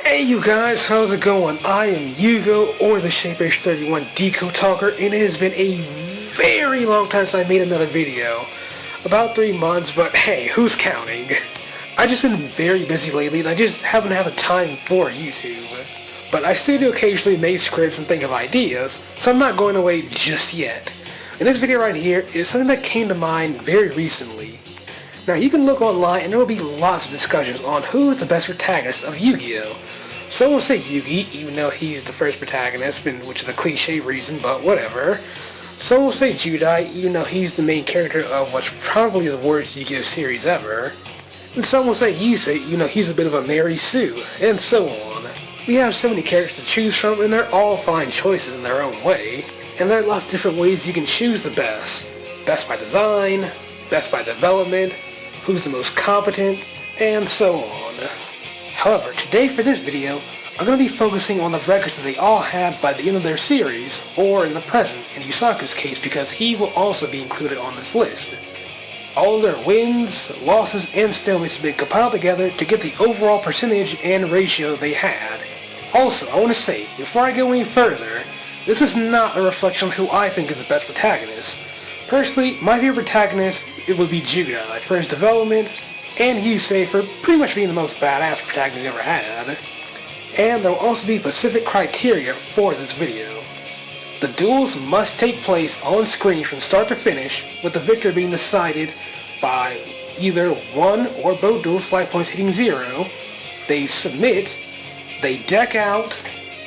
Hey you guys, how's it going? I am Yugioh, or the ShapeH31 Deco Talker, and it has been a very long time since I made another video. About 3 months, but hey, who's counting? I've just been very busy lately, and I just haven't had the time for YouTube. But I still do occasionally make scripts and think of ideas, so I'm not going away just yet. And this video right here is something that came to mind very recently. Now you can look online and there will be lots of discussions on who is the best protagonist of Yu-Gi-Oh! Some will say Yugi, even though he's the first protagonist, which is a cliche reason, but whatever. Some will say Judai, even though he's the main character of what's probably the worst Yu-Gi-Oh! Series ever. And some will say Yusei, even though he's a bit of a Mary Sue, and so on. We have so many characters to choose from, and they're all fine choices in their own way. And there are lots of different ways you can choose the best. Best by design, best by development, who's the most competent, and so on. However, today for this video, I'm going to be focusing on the records that they all had by the end of their series, or in the present, in Yuusaku's case, because he will also be included on this list. All of their wins, losses, and stalemates have been compiled together to get the overall percentage and ratio they had. Also, I want to say, before I go any further, this is not a reflection on who I think is the best protagonist. Personally, my favorite protagonist would be Judai for his development, and Yusei for pretty much being the most badass protagonist ever had. And there will also be specific criteria for this video. The duels must take place on screen from start to finish, with the victor being decided by either one or both duels' life points hitting 0, they submit, they deck out,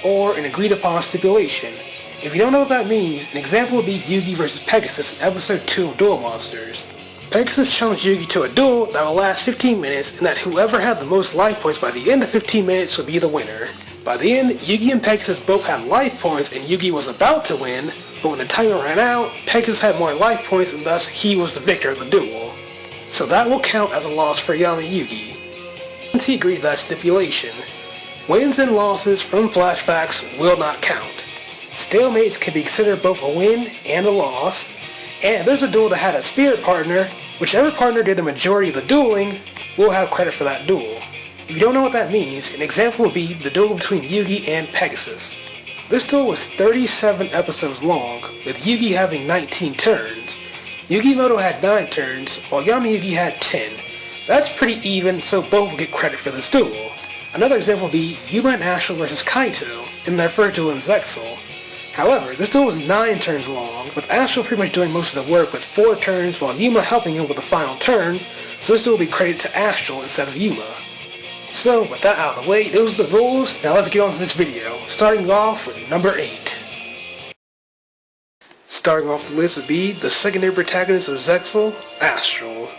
or an agreed upon stipulation. If you don't know what that means, an example would be Yugi vs. Pegasus in episode 2 of Duel Monsters. Pegasus challenged Yugi to a duel that will last 15 minutes, and that whoever had the most life points by the end of 15 minutes would be the winner. By the end, Yugi and Pegasus both had life points, and Yugi was about to win, but when the timer ran out, Pegasus had more life points, and thus he was the victor of the duel. So that will count as a loss for Yami Yugi. Once he agreed to that stipulation, wins and losses from flashbacks will not count. Stalemates can be considered both a win and a loss, and if there's a duel that had a spirit partner, whichever partner did the majority of the dueling will have credit for that duel. If you don't know what that means, an example would be the duel between Yugi and Pegasus. This duel was 37 episodes long, with Yugi having 19 turns. Yugimoto had 9 turns, while Yami Yugi had 10. That's pretty even, so both will get credit for this duel. Another example would be Yume and Astral vs. Kaito in their first duel in Zexal. However, this duel was 9 turns long, with Astral pretty much doing most of the work with 4 turns while Yume helping him with the final turn, so this duel will be credited to Astral instead of Yume. So, with that out of the way, those are the rules. Now let's get on to this video, starting off with number 8. Starting off the list would be the secondary protagonist of Zexal, Astral.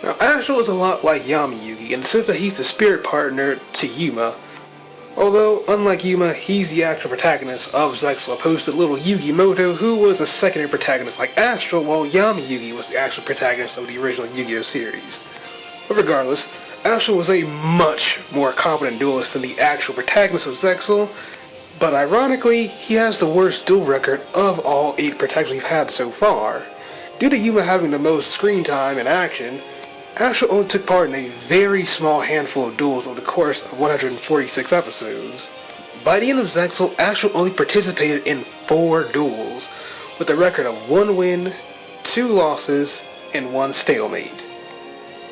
Now, Astral is a lot like Yami Yugi in the sense that he's the spirit partner to Yume. Although, unlike Yume, he's the actual protagonist of Zexal, opposed to little Yugimoto, who was a secondary protagonist like Astral, while Yami Yugi was the actual protagonist of the original Yu-Gi-Oh! Series. But regardless, Astral was a much more competent duelist than the actual protagonist of Zexal, but ironically, he has the worst duel record of all 8 protagonists we've had so far. Due to Yume having the most screen time and action, Astral only took part in a very small handful of duels over the course of 146 episodes. By the end of Zexal, Astral only participated in 4 duels, with a record of 1 win, 2 losses, and 1 stalemate.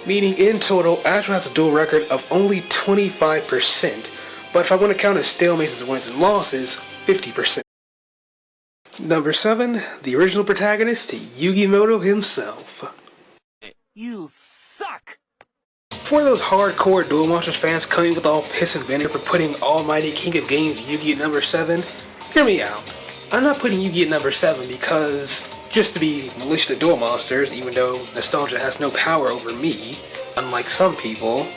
Meaning in total, Astral has a duel record of only 25%, but if I want to count his stalemates as wins and losses, 50%. Number 7, the original protagonist, Yugimoto himself. You suck! For those hardcore Duel Monsters fans coming with all piss and vinegar for putting almighty King of Games Yugi at number 7, hear me out. I'm not putting Yugi at number 7 because, just to be malicious to Duel Monsters, even though nostalgia has no power over me, unlike some people,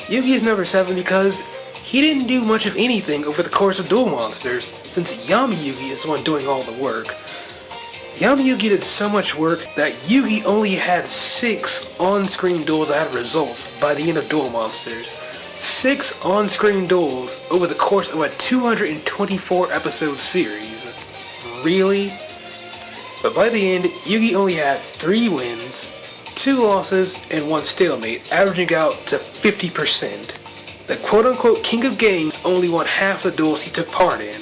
Yugi is number 7 because he didn't do much of anything over the course of Duel Monsters, since Yami Yugi is the one doing all the work. Yami Yugi did so much work that Yugi only had 6 on-screen duels that had results by the end of Duel Monsters. 6 on-screen duels over the course of a 224 episode series. Really? But by the end, Yugi only had 3 wins, 2 losses, and 1 stalemate, averaging out to 50%. The quote-unquote King of Games only won half the duels he took part in,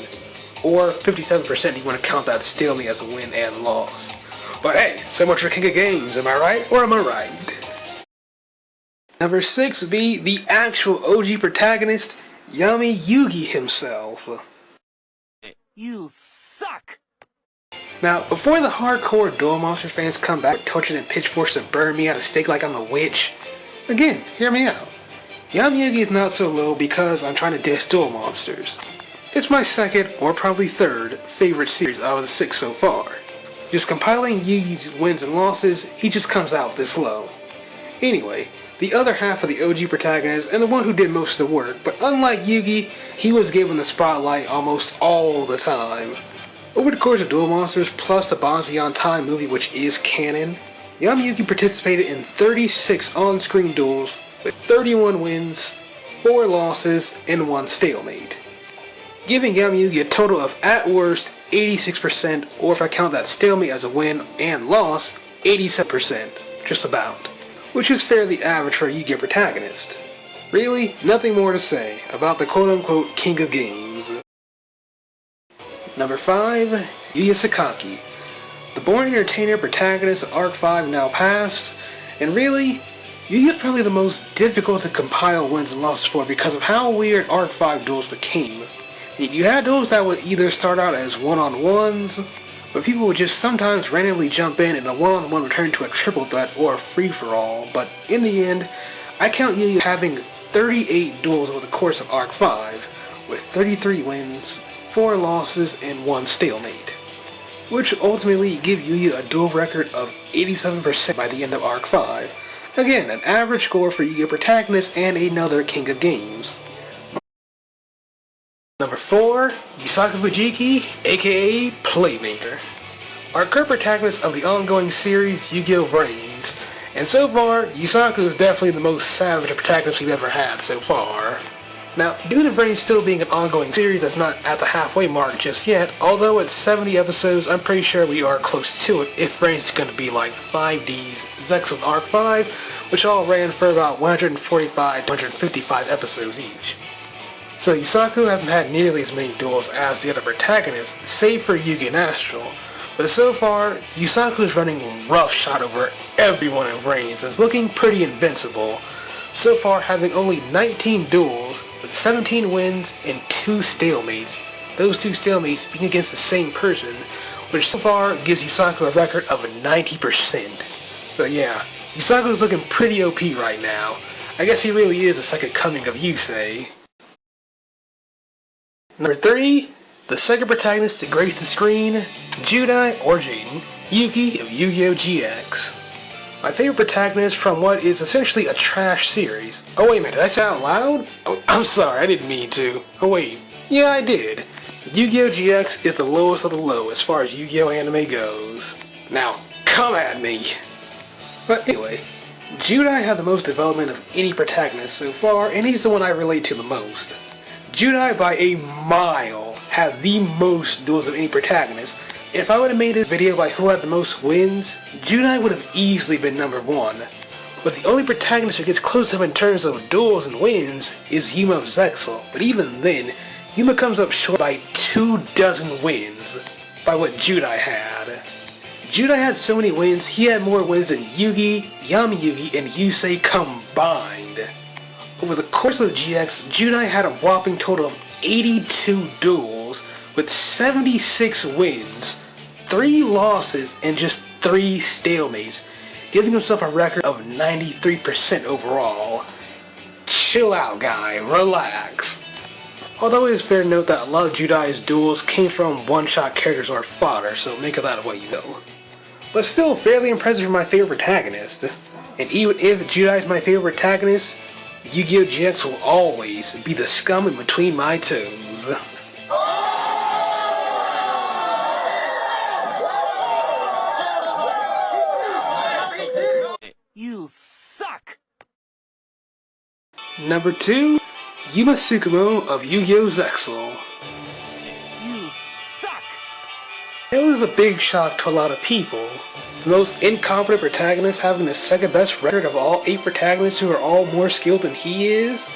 or 57% if you want to count that stalemate as a win and loss. But hey, so much for King of Games, am I right or am I right? Number 6 would be the actual OG protagonist, Yami Yugi himself. You suck! Now, before the hardcore Duel Monster fans come back with torches and pitchforks to burn me at a stake like I'm a witch, again, hear me out. Yami Yugi is not so low because I'm trying to diss Duel Monsters. It's my second, or probably third, favorite series out of the 6 so far. Just compiling Yugi's wins and losses, he just comes out this low. Anyway, the other half of the OG protagonist, and the one who did most of the work, but unlike Yugi, he was given the spotlight almost all the time. Over the course of Duel Monsters, plus the Bonds Beyond Time movie which is canon, Yami Yugi participated in 36 on-screen duels, with 31 wins, 4 losses, and 1 stalemate, giving Yami Yugi a total of, at worst, 86%, or if I count that stalemate as a win and loss, 87%, just about, which is fairly average for a Yu-Gi-Oh protagonist. Really, nothing more to say about the quote-unquote King of Games. Number 5, Yuya Akaki, the born entertainer protagonist of Arc 5 now past, and really, Yugi is probably the most difficult to compile wins and losses for because of how weird Arc 5 duels became. You had duels that would either start out as one-on-ones, but people would just sometimes randomly jump in and the one-on-one would turn into a triple threat or a free-for-all, but in the end, I count Yugi having 38 duels over the course of Arc 5, with 33 wins, 4 losses, and 1 stalemate, which ultimately give Yugi a duel record of 87% by the end of Arc 5. Again, an average score for Yu-Gi-Oh! Protagonist and another King of Games. Number 4, Yuusaku Fujiki, aka Playmaker. Our current protagonist of the ongoing series, Yu-Gi-Oh! Reigns, and so far, Yuusaku is definitely the most savage protagonist we've ever had so far. Now, due to Reigns still being an ongoing series that's not at the halfway mark just yet, although it's 70 episodes, I'm pretty sure we are close to it if Reigns is going to be like 5D's Zexal and Arc 5, which all ran for about 145 to 155 episodes each. So Yuusaku hasn't had nearly as many duels as the other protagonists, save for Yugi and Astral, but so far, Yuusaku is running roughshod over everyone in Reigns and is looking pretty invincible, so far having only 19 duels with 17 wins and 2 stalemates, those 2 stalemates being against the same person, which so far gives Yuusaku a record of 90%. So yeah, Yuusaku is looking pretty OP right now. I guess he really is the second coming of Yusei. Number 3, the second protagonist to grace the screen, Judai or Jaden, Yuki of Yu-Gi-Oh! GX. My favorite protagonist from what is essentially a trash series. Oh wait a minute, did I say out loud? Oh, I'm sorry, I didn't mean to. Oh wait, yeah I did. Yu-Gi-Oh! GX is the lowest of the low as far as Yu-Gi-Oh! Anime goes. Now, come at me! But anyway, Judai had the most development of any protagonist so far, and he's the one I relate to the most. Judai by a mile had the most duels of any protagonist. If I would have made this video by who had the most wins, Judai would have easily been number 1. But the only protagonist who gets close to him in terms of duels and wins is Yume of Zexal. But even then, Yume comes up short by 24 wins by what Judai had. Judai had so many wins, he had more wins than Yugi, Yami Yugi, and Yusei combined. Over the course of GX, Judai had a whopping total of 82 duels with 76 wins, 3 losses, and just 3 stalemates, giving himself a record of 93% overall. chill out, guy. Relax. Although it is fair to note that a lot of Judai's duels came from one-shot characters or fodder, so make of that what you will. But still fairly impressive for my favorite protagonist. And even if Judai is my favorite protagonist, Yu-Gi-Oh! GX will always be the scum in between my toes. You suck! Number 2, Yuusaku of Yu-Gi-Oh! Zexal. You suck! It was a big shock to a lot of people. The most incompetent protagonist having the second best record of all 8 protagonists who are all more skilled than he is,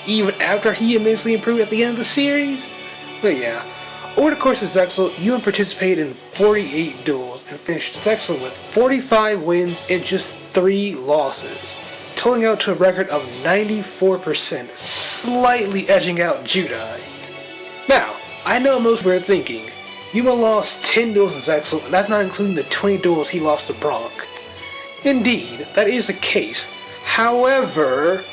even after he immensely improved at the end of the series. But yeah, over the course of Zexal, Yume participated in 48 duels and finished Zexal with 45 wins and just 3 losses, totaling out to a record of 94%, slightly edging out Judai. Now, I know most people are thinking, Yume lost 10 duels in Zexal, and that's not including the 20 duels he lost to Bronk. Indeed, that is the case. However,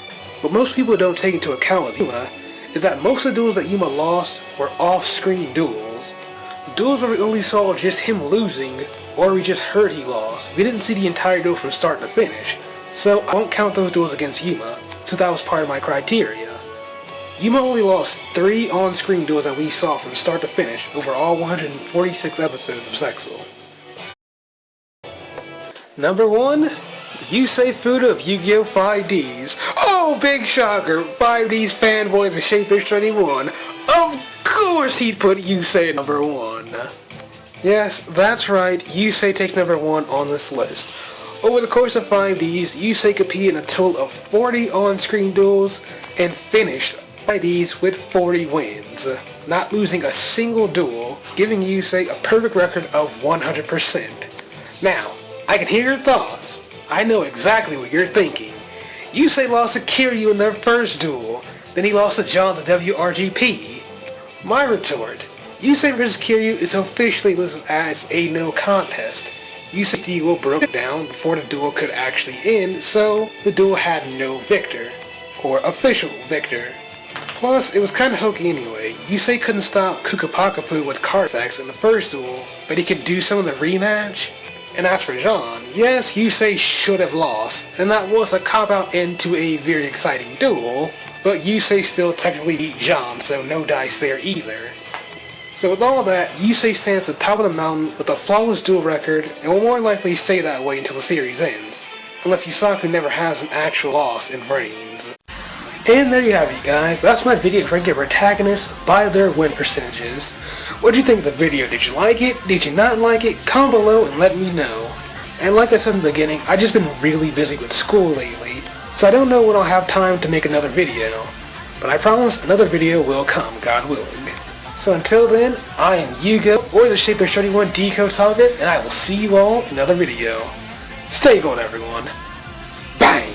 what most people don't take into account with Yume is that most of the duels that Yume lost were off-screen duels. Duels where we only saw just him losing, or we just heard he lost. We didn't see the entire duel from start to finish, so I won't count those duels against Yume, since that was part of my criteria. Yume only lost 3 on-screen duels that we saw from start to finish over all 146 episodes of Zexal. Number 1, Yusei Fuda of Yu-Gi-Oh! 5Ds. Oh, big shocker! 5D's fanboy the Shapefish 31. Of course he'd put Yusei at number 1. Yes, that's right, Yusei takes number 1 on this list. Over the course of 5Ds, Yusei competed in a total of 40 on-screen duels and finished 5Ds with 40 wins, not losing a single duel, giving Yusei a perfect record of 100%. Now, I can hear your thoughts. I know exactly what you're thinking. Yusei lost to Kiryu in their first duel, then he lost to John the WRGP. My retort, Yusei vs Kiryu is officially listed as a no contest. Yusei's duel broke down before the duel could actually end, so the duel had no victor, or official victor. Plus, it was kinda hokey anyway. Yusei couldn't stop Kukapakapu with card effects in the first duel, but he could do so in the rematch. And as for Jean, yes, Yusei should have lost, and that was a cop-out end to a very exciting duel, but Yusei still technically beat Jean, so no dice there either. So with all that, Yusei stands at the top of the mountain with a flawless duel record, and will more likely stay that way until the series ends, unless Yuusaku never has an actual loss in reigns. And there you have it, guys. That's my video ranking protagonists by their win percentages. What did you think of the video? Did you like it? Did you not like it? Comment below and let me know. And like I said in the beginning, I've just been really busy with school lately, so I don't know when I'll have time to make another video. But I promise another video will come, God willing. So until then, I am Yugioh, or the Shapefish 31 Decode Target, and I will see you all in another video. Stay gold, everyone. Bang!